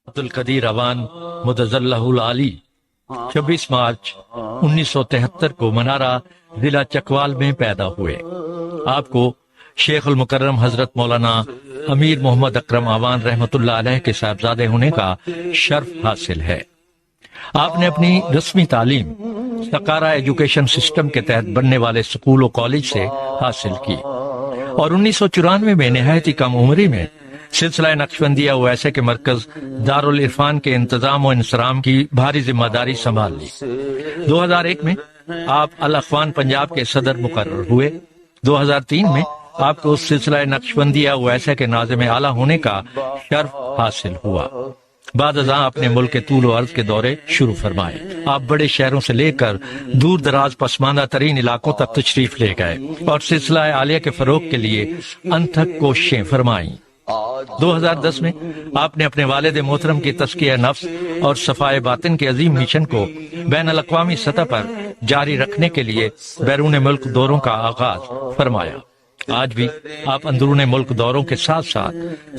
عبدالقدیر اوان متضلہ العالی 26 مارچ 1973 کو منارہ ضلع چکوال میں پیدا ہوئے۔ آپ کو شیخ المکرم حضرت مولانا امیر محمد اکرم اوان رحمۃ اللہ علیہ کے صاحبزادے ہونے کا شرف حاصل ہے۔ آپ نے اپنی رسمی تعلیم سکارا ایجوکیشن سسٹم کے تحت بننے والے سکول و کالج سے حاصل کی اور 1994 میں نہایت ہی کم عمری میں سلسلہ نقشبندیہ اویسے کے مرکز دارالعرفان کے انتظام و انصرام کی بھاری ذمہ داری سنبھال لی۔ 2001 میں آپ الاخوان پنجاب کے صدر مقرر ہوئے۔ 2003 میں آپ کو سلسلہ نقشبندیہ اویسے کے ناظم اعلیٰ ہونے کا شرف حاصل ہوا۔ بعد ازاں اپنے ملک کے طول و عرض کے دورے شروع فرمائے۔ آپ بڑے شہروں سے لے کر دور دراز پسماندہ ترین علاقوں تک تشریف لے گئے اور سلسلہ عالیہ کے فروغ کے لیے انتھک کوششیں فرمائیں۔ 2010 میں آپ نے اپنے والد محترم کی تزکیہ نفس اور صفائے باطن کے عظیم مشن کو بین الاقوامی سطح پر جاری رکھنے کے لیے بیرون ملک دوروں کا آغاز فرمایا۔ آج بھی آپ اندرون ملک دوروں کے ساتھ ساتھ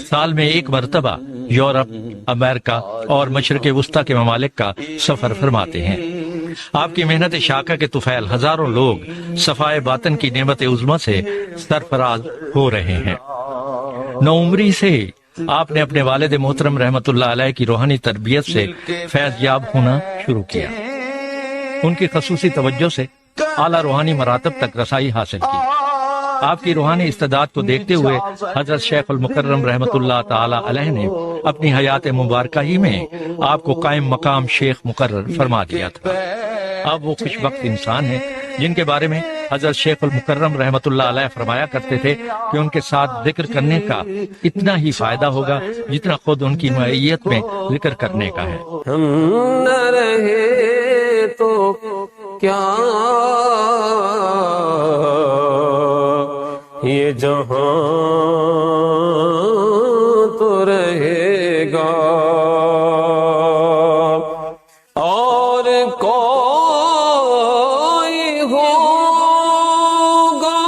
سال میں ایک مرتبہ یورپ، امریکہ اور مشرق وسطی کے ممالک کا سفر فرماتے ہیں۔ آپ کی محنت شاقہ کے طفیل ہزاروں لوگ صفائے باطن کی نعمت عظمی سے سرفراز ہو رہے ہیں۔ نوعمری سے آپ نے اپنے والد محترم رحمت اللہ علیہ کی روحانی تربیت سے فیض یاب ہونا شروع کیا۔ ان کی خصوصی توجہ سے اعلیٰ روحانی مراتب تک رسائی حاصل کی۔ آپ کی روحانی استعداد کو دیکھتے ہوئے حضرت شیخ المکرم رحمت اللہ تعالی علیہ نے اپنی حیات مبارکہ ہی میں آپ کو قائم مقام شیخ مقرر فرما دیا تھا۔ اب وہ خوش بخت انسان ہیں جن کے بارے میں حضرت شیخ المکرم رحمت اللہ علیہ فرمایا کرتے تھے کہ ان کے ساتھ ذکر کرنے کا اتنا ہی فائدہ ہوگا جتنا خود ان کی معیت میں ذکر کرنے کا ہے۔ ہم نہ رہے تو کیا یہ جہاں تو رہے گا اور کوئی ہوگا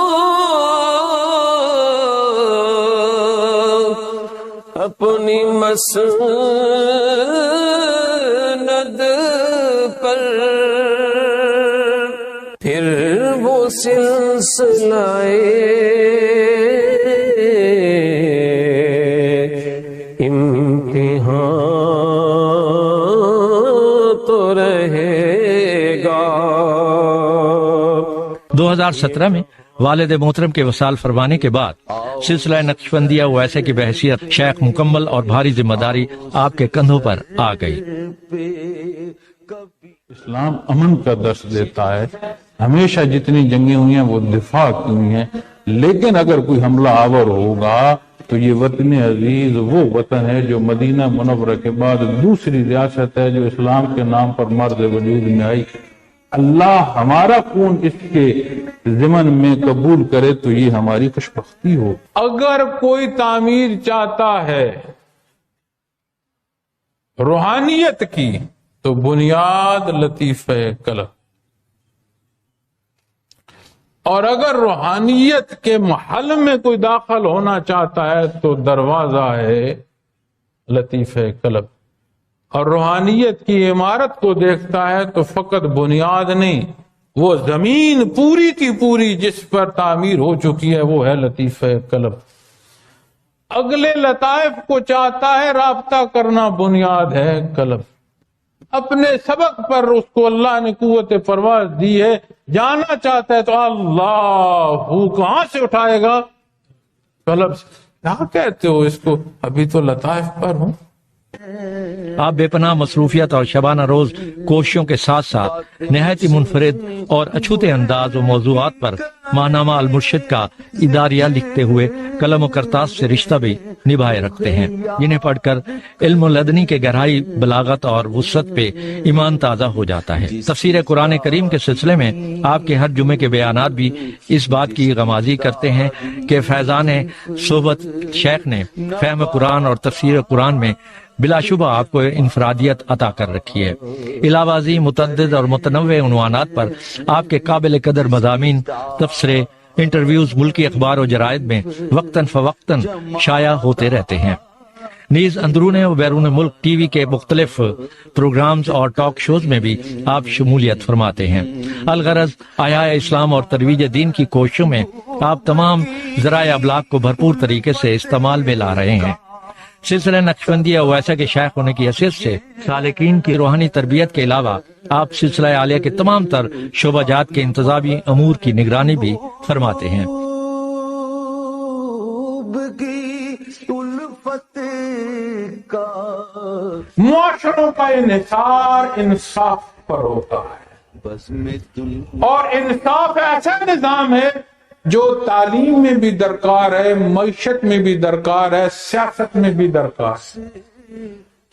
اپنی مسند پر پھر وہ سلسلہ تو رہے گا۔ 2017 میں والد محترم کے وصال فرمانے کے بعد سلسلہ نقشبندیہ اویسے کی بحیثیت شیخ مکمل اور بھاری ذمہ داری آپ کے کندھوں پر آ گئی۔ اسلام امن کا درس دیتا ہے۔ ہمیشہ جتنی جنگیں ہوئی ہیں وہ دفاع کی ہوئی ہیں، لیکن اگر کوئی حملہ آور ہوگا تو یہ وطن عزیز وہ وطن ہے جو مدینہ منورہ کے بعد دوسری ریاست ہے جو اسلام کے نام پر مرد وجود میں آئی۔ اللہ ہمارا خون اس کے ضمن میں قبول کرے تو یہ ہماری خوشبختی ہو۔ اگر کوئی تعمیر چاہتا ہے روحانیت کی تو بنیاد لطیفہ قلب، اور اگر روحانیت کے محل میں کوئی داخل ہونا چاہتا ہے تو دروازہ ہے لطیفہ قلب، اور روحانیت کی عمارت کو دیکھتا ہے تو فقط بنیاد نہیں، وہ زمین پوری کی پوری جس پر تعمیر ہو چکی ہے وہ ہے لطیفہ قلب۔ اگلے لطائف کو چاہتا ہے رابطہ کرنا، بنیاد ہے قلب۔ اپنے سبق پر اس کو اللہ نے قوت پرواز دی ہے، جانا چاہتا ہے تو اللہ کہاں سے اٹھائے گا؟ قلب سے۔ کیا کہتے ہو اس کو؟ ابھی تو لطائف پر ہوں۔ آپ بے پناہ مصروفیت اور شبانہ روز کوششوں کے ساتھ ساتھ نہایت ہی منفرد اور اچھوتے انداز و موضوعات پر ماہنامہ المرشد کا اداریہ لکھتے ہوئے قلم و کرتاس سے رشتہ بھی نبھائے رکھتے ہیں، جنہیں پڑھ کر علم لدنی کے گہرائی، بلاغت اور وسعت پہ ایمان تازہ ہو جاتا ہے۔ تفسیر قرآن کریم کے سلسلے میں آپ کے ہر جمعے کے بیانات بھی اس بات کی غمازی کرتے ہیں کہ فیضان صحبت شیخ نے فہم قرآن اور تفسیر قرآن میں بلا شبہ آپ کو انفرادیت عطا کر رکھی ہے۔ علاوہ ازیں متعدد اور متنوع عنوانات پر آپ کے قابل قدر مضامین، تبصرے، انٹرویوز ملکی اخبار و جرائد میں وقتاً فوقتاً شائع ہوتے رہتے ہیں۔ نیز اندرون و بیرون ملک ٹی وی کے مختلف پروگرامز اور ٹاک شوز میں بھی آپ شمولیت فرماتے ہیں۔ الغرض احیاء اسلام اور ترویج دین کی کوششوں میں آپ تمام ذرائع ابلاغ کو بھرپور طریقے سے استعمال میں لا رہے ہیں۔ سلسلہ نقشبندیہ اویسہ کے شیخ ہونے کی حیثیت سے سالکین کی روحانی تربیت کے علاوہ آپ سلسلہ عالیہ کے تمام تر شعبہ جات کے انتظامی امور کی نگرانی بھی فرماتے ہیں۔ معاشروں کا انحصار انصاف پر ہوتا ہے، اور انصاف ایسا نظام ہے جو تعلیم میں بھی درکار ہے، معیشت میں بھی درکار ہے، سیاست میں بھی درکار ہے،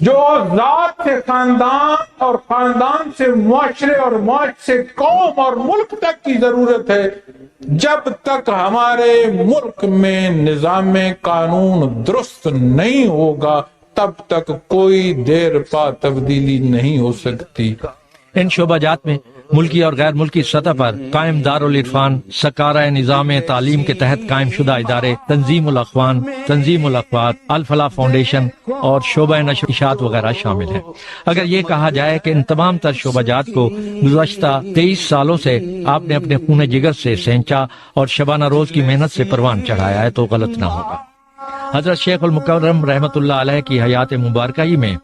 جو ذات سے خاندان اور خاندان سے معاشرے اور معاشرے سے قوم اور ملک تک کی ضرورت ہے۔ جب تک ہمارے ملک میں نظام قانون درست نہیں ہوگا تب تک کوئی دیر پا تبدیلی نہیں ہو سکتی۔ ان شعبہ جات میں ملکی اور غیر ملکی سطح پر قائم دارالعرفان، سکارہ نظام تعلیم کے تحت قائم شدہ ادارے، تنظیم الاخوان، تنظیم الاخوات، الفلاح فاؤنڈیشن اور شعبہ نشر و اشاعت وغیرہ شامل ہیں۔ اگر یہ کہا جائے کہ ان تمام تر شعبہ جات کو گزشتہ 23 سالوں سے آپ نے اپنے خون جگر سے سینچا اور شبانہ روز کی محنت سے پروان چڑھایا ہے تو غلط نہ ہوگا۔ حضرت شیخ المکرم رحمۃ اللہ علیہ کی حیات مبارکہ ہی میں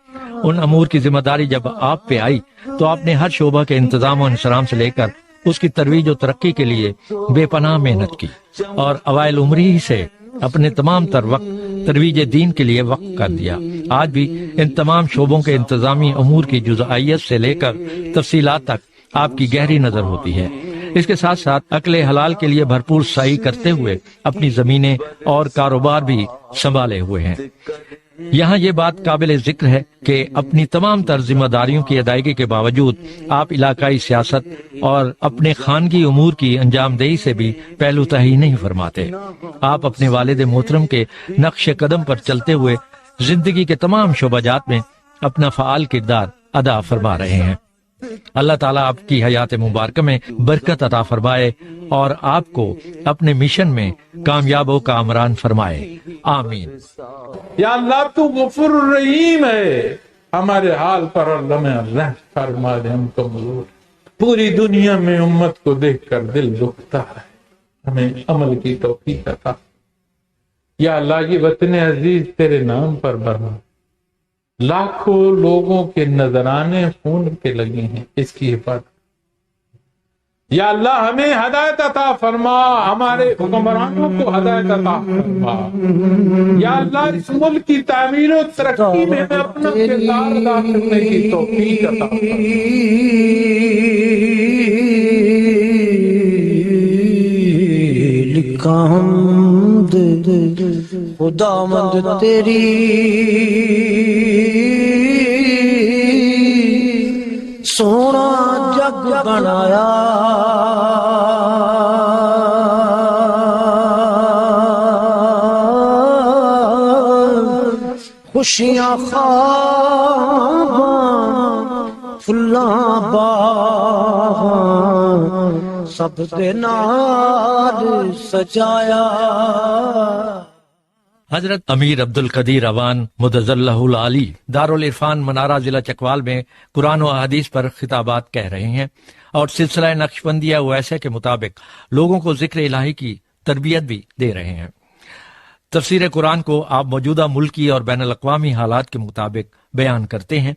ان امور کی ذمہ داری جب آپ پہ آئی تو آپ نے ہر شعبہ کے انتظام و انصرام سے لے کر اس کی ترویج و ترقی کے لیے بے پناہ محنت کی، اور اوائل عمری ہی سے اپنے تمام تر وقت ترویج دین کے لیے وقف کر دیا۔ آج بھی ان تمام شعبوں کے انتظامی امور کی جزئیات سے لے کر تفصیلات تک آپ کی گہری نظر ہوتی ہے۔ اس کے ساتھ ساتھ عقل حلال کے لیے بھرپور سعی کرتے ہوئے اپنی زمینیں اور کاروبار بھی سنبھالے ہوئے ہیں۔ یہاں یہ بات قابل ذکر ہے کہ اپنی تمام تر ذمہ داریوں کی ادائیگی کے باوجود آپ علاقائی سیاست اور اپنے خانگی امور کی انجام دہی سے بھی پہلو تہی نہیں فرماتے۔ آپ اپنے والد محترم کے نقش قدم پر چلتے ہوئے زندگی کے تمام شعبہ جات میں اپنا فعال کردار ادا فرما رہے ہیں۔ اللہ تعالیٰ آپ کی حیات مبارکہ میں برکت عطا فرمائے اور آپ کو اپنے مشن میں کامیاب و کامران فرمائے، آمین۔ یا اللہ تو غفور الرحیم ہے، ہمارے حال پر رحم فرما دے، ہم کمزور، پوری دنیا میں امت کو دیکھ کر دل دکھتا ہے، ہمیں عمل کی توفیق عطا۔ یا اللہ یہ وطن عزیز تیرے نام پر بنا، لاکھوں لوگوں کے نذرانے خون کے لگے ہیں، اس کی حفاظت۔ یا اللہ ہمیں ہدایت عطا فرما، ہمارے حکمرانوں کو ہدایت عطا فرما۔ یا اللہ اس ملک کی تعمیر و ترقی میں ہمیں اپنا کردار ادا کرنے کی توفیق عطا فرما۔ خداوند تیری سونا جگ بنایا، خوشیاں خواب فلاں باغ سب دے نال سجایا۔ حضرت امیر عبد القدیر اوان مدظ اللہ العالی دارالعرفان منارہ ضلع چکوال میں قرآن و احادیث پر خطابات کہہ رہے ہیں اور سلسلہ نقشبندیہ اویسہ کے مطابق لوگوں کو ذکر الہی کی تربیت بھی دے رہے ہیں۔ تفسیر قرآن کو آپ موجودہ ملکی اور بین الاقوامی حالات کے مطابق بیان کرتے ہیں۔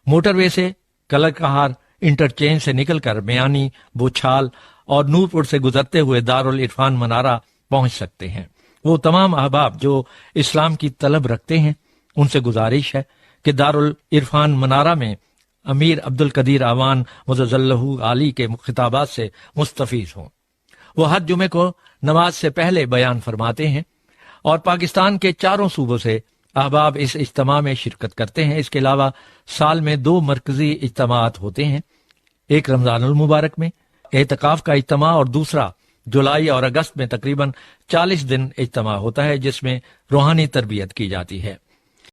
موٹر وے سے کلر کہار انٹرچینج سے نکل کر میانی، بوچھال اور نورپور سے گزرتے ہوئے دارالعرفان منارہ پہنچ سکتے ہیں۔ وہ تمام احباب جو اسلام کی طلب رکھتے ہیں ان سے گزارش ہے کہ دارالعرفان منارہ میں امیر عبد القدیر اوان مدظ اللہ علی کے خطابات سے مستفیض ہوں۔ وہ ہر جمعے کو نماز سے پہلے بیان فرماتے ہیں اور پاکستان کے چاروں صوبوں سے احباب اس اجتماع میں شرکت کرتے ہیں۔ اس کے علاوہ سال میں 2 مرکزی اجتماعات ہوتے ہیں، ایک رمضان المبارک میں اعتکاف کا اجتماع اور دوسرا جولائی اور اگست میں تقریباً 40 دن اجتماع ہوتا ہے جس میں روحانی تربیت کی جاتی ہے۔